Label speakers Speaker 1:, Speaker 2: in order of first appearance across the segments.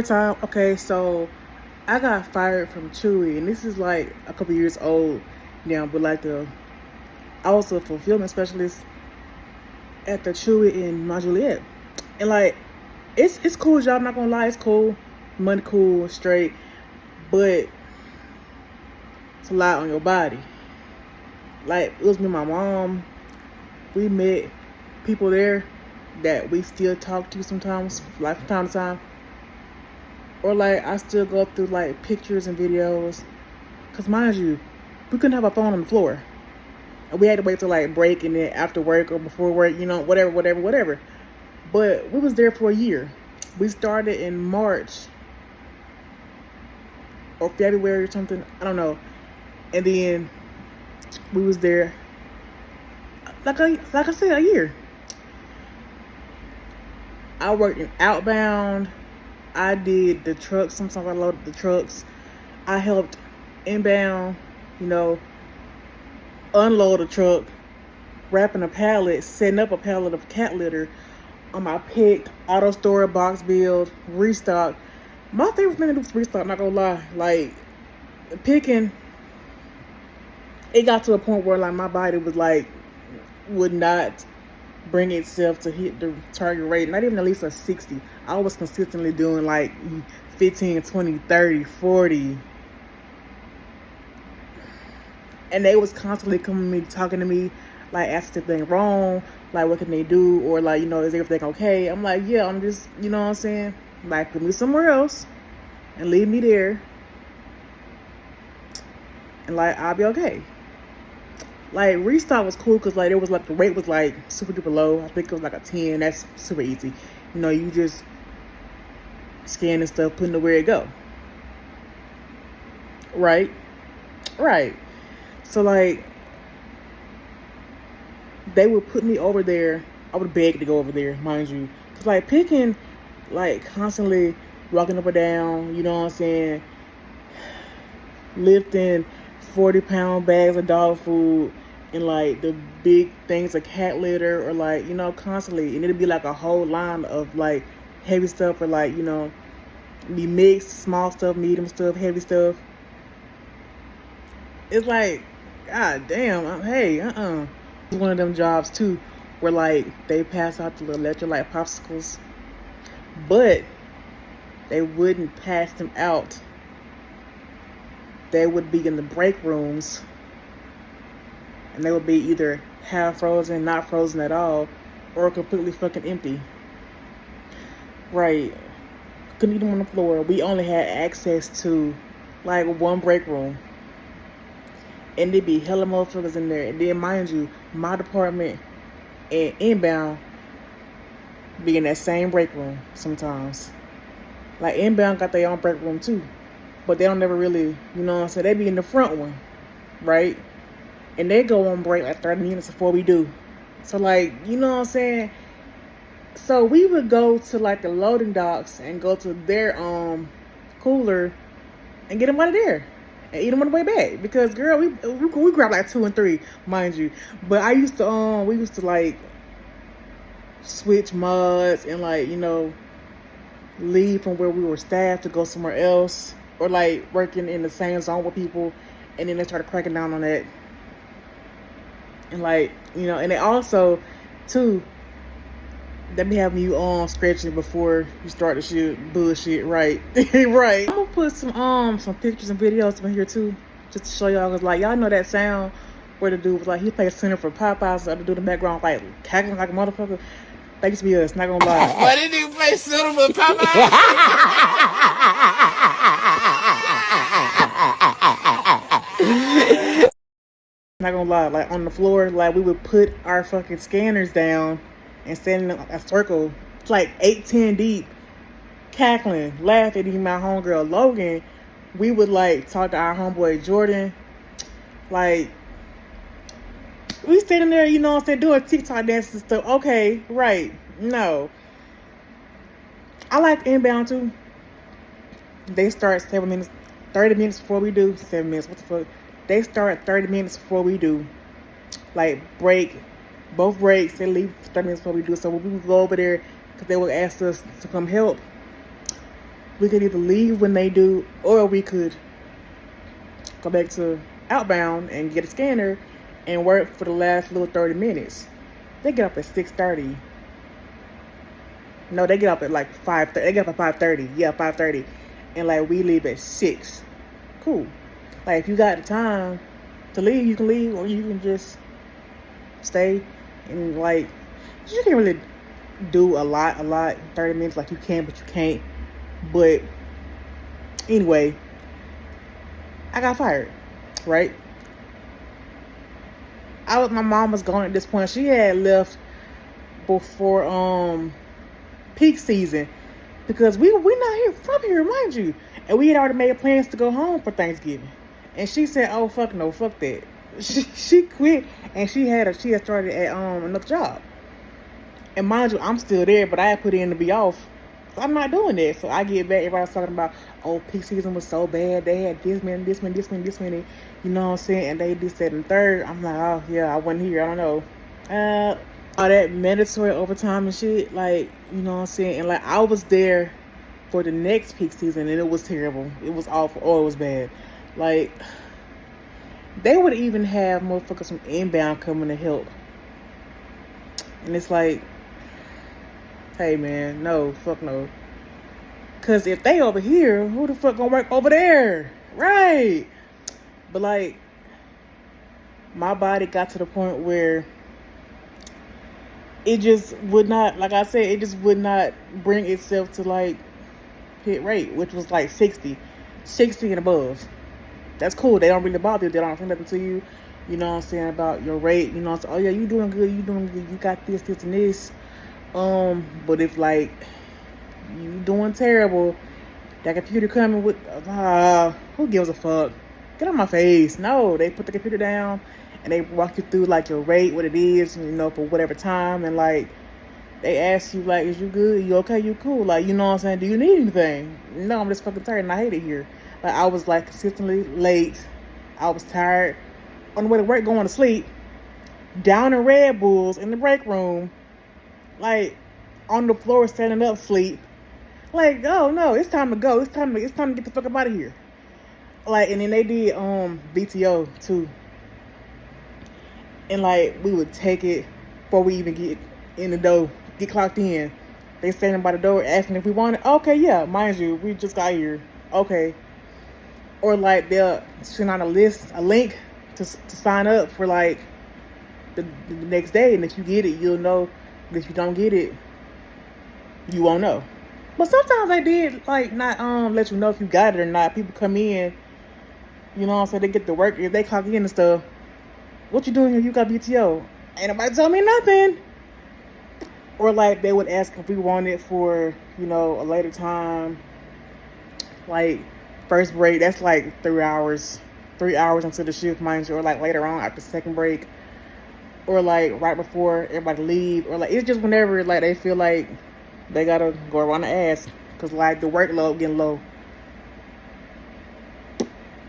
Speaker 1: time. Okay, so I got fired from Chewy, and this is like a couple years old now. But like I was a fulfillment specialist at the Chewy in Mount Juliet, and like it's cool job. I'm not gonna lie, it's cool, money cool, straight, but it's a lot on your body. Like it was me and my mom. We met people there that we still talk to sometimes, like from time to time. Or like I still go through like pictures and videos. Cause mind you, we couldn't have a phone on the floor. And we had to wait till like break and then after work or before work, whatever. But we was there for a year. We started in March or February or something. I don't know. And then we was there like I said, a year. I worked in outbound. I did the trucks. Sometimes I loaded the trucks. I helped inbound, unload a truck, wrapping a pallet, setting up a pallet of cat litter. I picked, auto store, box build, restock. My favorite thing to do is restock, not gonna lie. Like, picking, it got to a point where like my body was like, would not bring itself to hit the target rate, not even at least a 60. I was consistently doing like 15, 20, 30, 40. And they was constantly coming to me, talking to me, like asking if anything wrong, like what can they do, or like, is everything okay? I'm like, yeah, I'm just, what I'm saying? Like, put me somewhere else and leave me there. And like, I'll be okay. Like, restock was cool because like it was like the rate was like super duper low. I think it was like a 10. That's super easy. You just scanning stuff, putting it where it go. Right. So like they would put me over there. I would beg to go over there, mind you. Cause like picking, like constantly walking up and down, lifting 40-pound bags of dog food and like the big things of cat litter or like, constantly. And it'd be like a whole line of like heavy stuff or like, be mixed, small stuff, medium stuff, heavy stuff. It's like, god damn, hey, It's one of them jobs too where like they pass out the little electrolyte popsicles, but they wouldn't pass them out. They would be in the break rooms and they would be either half frozen, not frozen at all, or completely fucking empty. Right. Couldn't eat them on the floor. We only had access to like one break room. And there'd be hella motherfuckers in there. And then mind you, my department and inbound be in that same break room sometimes. Like inbound got their own break room too. But they don't never really, they be in the front one, right? And they go on break like 30 minutes before we do. So like, So we would go to like the loading docks and go to their cooler and get them out of there and eat them on the way back. Because girl, we grab like 2 and 3, mind you. But we used to like switch muds and like, leave from where we were staffed to go somewhere else. Or like working in the same zone with people, and then they started cracking down on that. And like, and they also, too, they be having you on stretching before you start the shit bullshit, right? Right. I'm gonna put some pictures and videos in here too, just to show y'all. Cause like y'all know that sound where the dude was like he played center for Popeyes, so the dude in the background like cackling like a motherfucker. That used to be us, not gonna lie.
Speaker 2: Why did you play center for Popeyes?
Speaker 1: Not gonna lie, like on the floor, like we would put our fucking scanners down and stand in a circle, like 8-10 deep, cackling, laughing. Even my homegirl Logan, we would like talk to our homeboy Jordan, like we standing there, doing TikTok dances and stuff. Okay, right? No, I like inbound too. They start 7 minutes, 30 minutes before we do. 7 minutes, what the fuck? They start 30 minutes before we do. Like break, both breaks, they leave 30 minutes before we do. So when we would go over there, because they would ask us to come help, We could either leave when they do, or we could go back to outbound and get a scanner and work for the last little 30 minutes. They get up at 6:30. No, they get up at like 5:30. They get up at 5:30. Yeah, 5:30. And like we leave at 6. Cool. Like if you got the time to leave, you can leave, or you can just stay. And like you can't really do a lot 30 minutes. Like you can, but you can't. But anyway, I got fired, right? My mom was gone at this point. She had left before peak season, because we're not here from here, mind you. And we had already made plans to go home for Thanksgiving. And she said, "Oh fuck no, fuck that." She quit, and she had started at another job. And mind you, I'm still there, but I had put in to be off. So I'm not doing that. So I get back, everybody's talking about, oh, peak season was so bad. They had this many, you know what I'm saying? And they did that and third. I'm like, oh yeah, I wasn't here. I don't know. All that mandatory overtime and shit, like, you know what I'm saying? And like I was there for the next peak season, and it was terrible. It was awful. Oh, it was bad. Like they would even have motherfuckers from inbound coming to help. And it's like, hey man, no, fuck no. Cause if they over here, who the fuck gonna work over there? Right. But like my body got to the point where it just would not, like I said, it just would not bring itself to like hit rate, which was like 60 and above. That's cool. They don't really bother you. They don't say nothing to you. You know what I'm saying, about your rate. You know what I'm saying? Oh yeah, you doing good. You got this, and this. But if like you doing terrible, that computer coming with, who gives a fuck? Get on my face. No, they put the computer down and they walk you through like your rate, what it is, you know, for whatever time, and like they ask you like, is you good? You okay? You cool? Like, you know what I'm saying? Do you need anything? No, I'm just fucking tired and I hate it here. Like I was like consistently late. I was tired. On the way to work, going to sleep. Down in Red Bulls in the break room. Like on the floor, standing up, sleep. Like, oh no, it's time to go. It's time to get the fuck up out of here. Like, and then they did BTO too. And like we would take it before we even get in the door, get clocked in. They standing by the door asking if we want it. Okay, yeah, mind you, we just got here. Okay. Or like they'll send out a link to sign up for like the next day, and if you get it, you'll know. But if you don't get it, you won't know. But sometimes they did like not let you know if you got it or not. People come in, you know what I'm saying, they get to work, if they clock in and stuff. What you doing here? You got BTO. Ain't nobody tell me nothing. Or like they would ask if we want it for, you know, a later time. Like first break, that's like 3 hours into the shift, mind you, or like later on after second break, or like right before everybody leave, or like it's just whenever like they feel like they gotta go around the ass, because like the workload getting low.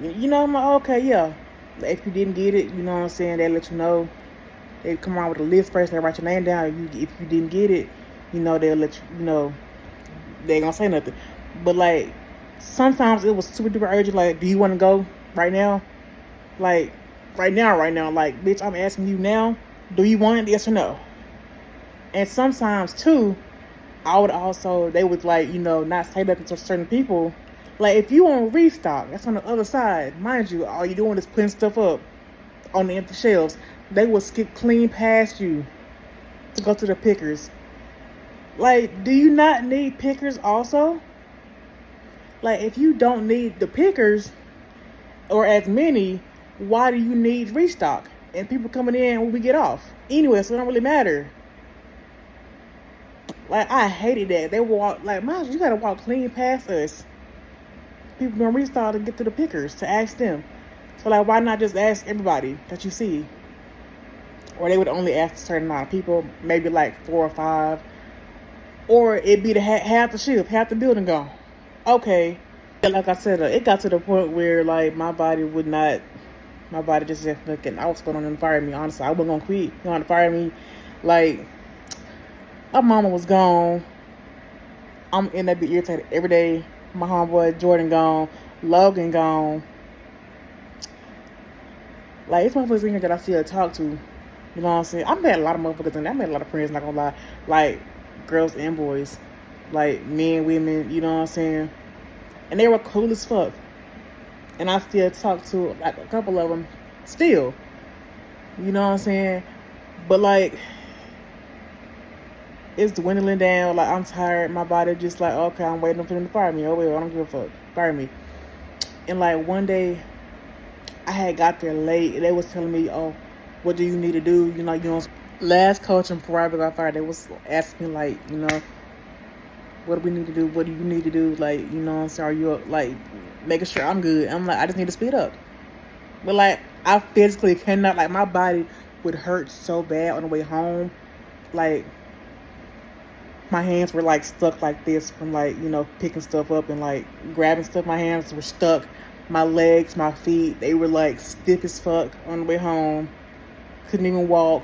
Speaker 1: You know, I'm like, okay, yeah. If you didn't get it, you know what I'm saying, they let you know. They come around with a list first, they write your name down. If you didn't get it, you know, they'll let you know, they ain't gonna say nothing. But like sometimes it was super duper urgent, like, do you want to go right now? Like right now, like, bitch, I'm asking you now, do you want it, yes or no? And sometimes too, they would like, you know, not say nothing to certain people. Like if you on restock, that's on the other side, mind you, all you doing is putting stuff up on the empty shelves. They will skip clean past you to go to the pickers. Like, do you not need pickers also? Like, if you don't need the pickers or as many, why do you need restock? And people coming in when we get off anyway, so it don't really matter. Like, I hated that. They walk, like, man, you gotta walk clean past us. People gonna restock to get to the pickers to ask them. So like, why not just ask everybody that you see? Or they would only ask a certain amount of people, maybe like 4 or 5. Or it'd be half the shift, half the building gone. Okay. Like I said, it got to the point where like my body just said, fucking, I was going to fire me, honestly. I wasn't going to quit. You want to fire me? Like, my mama was gone. I'm in that be irritated every day. My homeboy Jordan gone. Logan gone. Like, it's motherfuckers in here that I still talk to. You know what I'm saying? I met a lot of motherfuckers in there. I met a lot of friends, not gonna lie. Like, girls and boys. Like, men, women, you know what I'm saying? And they were cool as fuck. And I still talk to, like, a couple of them still. You know what I'm saying? But, like, it's dwindling down. Like, I'm tired. My body just like, okay, I'm waiting for them to fire me. Oh, wait, I don't give a fuck. Fire me. And, like, one day, I had got there late, and they was telling me, oh, what do you need to do? You know, last coaching before I got fired, they was asking me, like, you know, what do we need to do? What do you need to do? Like, you know what I'm saying? Are you, like, making sure I'm good? I'm like, I just need to speed up. But, like, I physically cannot, like, my body would hurt so bad on the way home. Like, my hands were, like, stuck like this from, like, you know, picking stuff up and, like, grabbing stuff. My hands were stuck. My legs, my feet, they were, like, stiff as fuck on the way home. Couldn't even walk.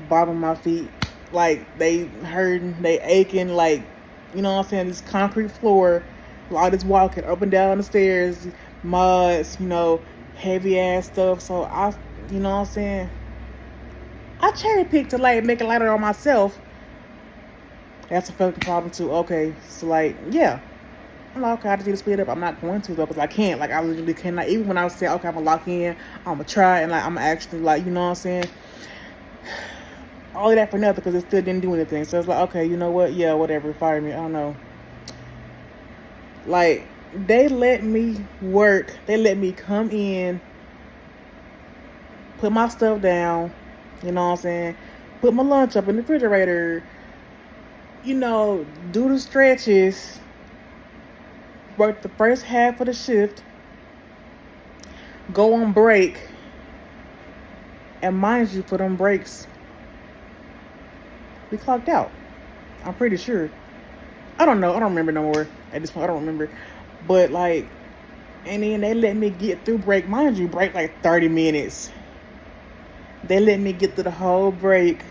Speaker 1: Bottom of my feet, like, they hurting, they aching, like, you know what I'm saying? This concrete floor, all this walking up and down the stairs, muds, you know, heavy ass stuff. So you know what I'm saying? I cherry picked to, like, make it lighter on myself. That's a fucking problem too. Okay, so, like, yeah. I'm like, okay, I just need to speed up. I'm not going to, though, because I can't. Like, I literally cannot. Even when I was saying, okay, I'm going to lock in, I'm going to try, and, like, I'm actually, like, you know what I'm saying? All of that for nothing, because it still didn't do anything. So it's like, okay, you know what? Yeah, whatever. Fire me. I don't know. Like, they let me work. They let me come in, put my stuff down, you know what I'm saying? Put my lunch up in the refrigerator, you know, do the stretches, work the first half of the shift, go on break, and mind you, for them breaks, we clocked out. I'm pretty sure. I don't know. I don't remember no more. At this point, I don't remember. But, like, and then they let me get through break. Mind you, break like 30 minutes. They let me get through the whole break.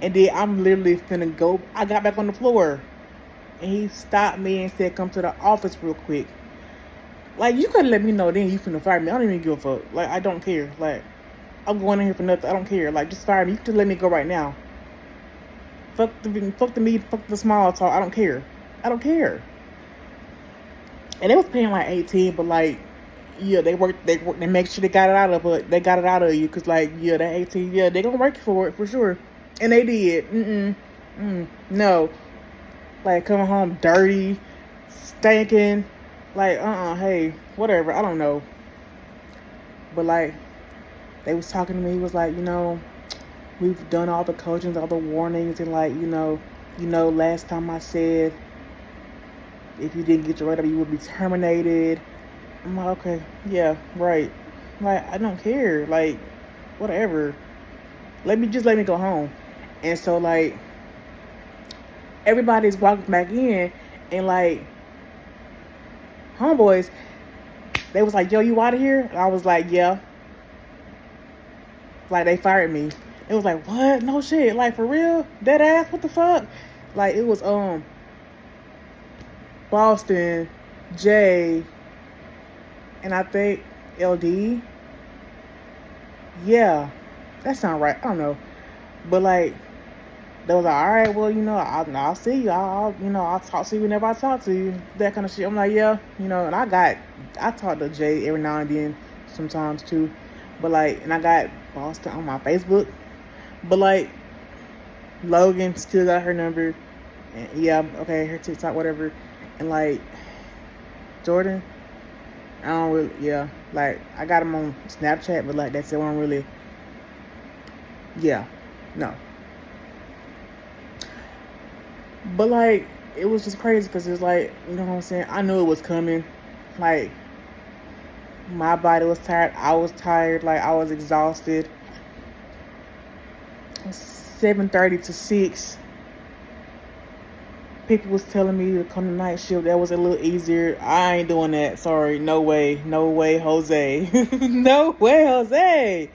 Speaker 1: And then I'm literally finna go. I got back on the floor. And he stopped me and said, come to the office real quick. Like, you couldn't let me know then you finna fire me. I don't even give a fuck. Like, I don't care. Like, I'm going in here for nothing. I don't care. Like, just fire me. You can just let me go right now. Fuck the meeting. Fuck the small talk. I don't care. I don't care. And they was paying like 18, but, like, yeah, they make sure they got it out of it. They got it out of you, cause, like, yeah, that 18, yeah, they gonna work for it for sure. And they did. No. Like, coming home dirty, stinking. Like, hey, whatever. I don't know. But, like, they was talking to me. He was like, you know, we've done all the coachings, all the warnings, and, like, you know, last time I said if you didn't get your write-up, you would be terminated. I'm like, okay, yeah, right. Like, I don't care. Like, whatever. Let me go home. And so, like, everybody's walking back in, and, like, homeboys, they was like, yo, you out of here? And I was like, yeah. Like, they fired me. It was like, what? No shit. Like, for real? Dead ass? What the fuck? Like, it was, Boston, Jay, and I think LD. Yeah. That sound right. I don't know. But, like, they was like, all right, well, you know, I'll see you. I'll talk to you whenever I talk to you. That kind of shit. I'm like, yeah, you know, and I talk to Jay every now and then, sometimes too. But, like, and I got Boston on my Facebook. But, like, Logan still got her number. And yeah, okay, her TikTok, whatever. And, like, Jordan, I don't really, yeah. Like, I got him on Snapchat, but, like, that's it. I don't really, yeah, no. But, like, it was just crazy because it was like, you know what I'm saying? I knew it was coming. Like, my body was tired. I was tired. Like, I was exhausted. 7:30 to 6. People was telling me to come to night shift. That was a little easier. I ain't doing that. Sorry. No way. No way, Jose. No way, Jose.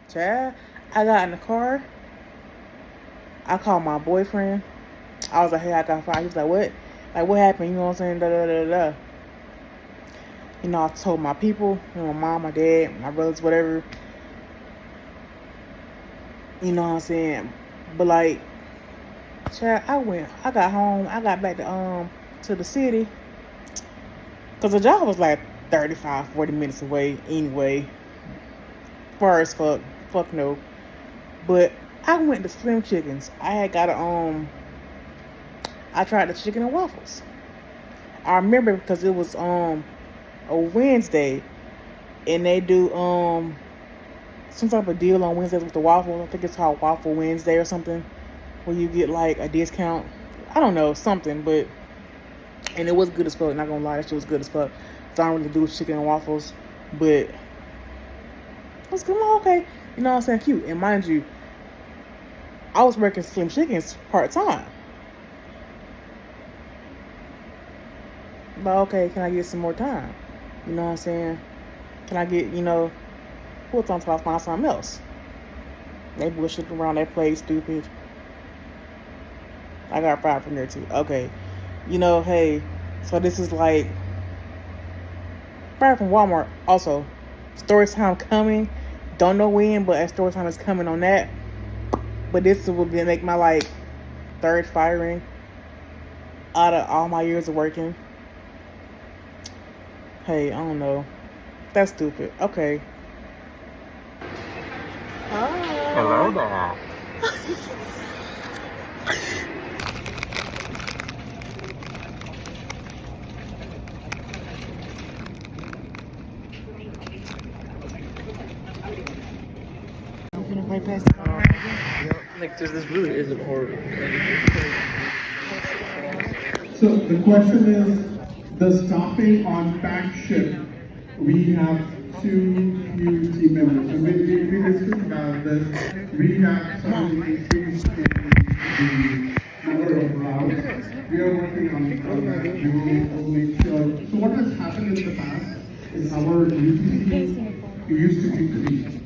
Speaker 1: Chad, I got in the car. I called my boyfriend. I was like, hey, I got fired. He was like, what? Like, what happened? You know what I'm saying? Da da da da. You know, I told my people, my mom, my dad, my brothers, whatever. You know what I'm saying? But like, child, I got home, I got back to the city. Cause the job was like 35, 40 minutes away anyway. Far as fuck. Fuck no. But I went to Slim Chickens. I had got I tried the chicken and waffles. I remember because it was a Wednesday, and they do some type of deal on Wednesdays with the waffle. I think it's called Waffle Wednesday or something, where you get like a discount. I don't know, something, but and it was good as fuck. Not gonna lie, that shit was good as fuck. So I don't really do chicken and waffles, but it was good. Okay, you know what I'm saying? Cute. And mind you, I was working Slim Chickens part-time. But okay, can I get some more time? You know what I'm saying? Can I get, full time till I find something else? They bullshit around that place, stupid. I got fired from there too. Okay. Hey, so this is like fired from Walmart. Also, story time coming. Don't know when, but story time is coming on that. But this will make my like third firing out of all my years of working. Hey, I don't know. That's stupid. Okay. Hi.
Speaker 2: Hello there.
Speaker 1: I'm gonna right past the car.
Speaker 3: Like, this really isn't horrible.
Speaker 4: So the question is, the staffing on back shift, we have too few team members. And we discussed about this. We have some increase in the number of routes. We are working on that. We will make sure. So what has happened in the past is our UTC used to be 3.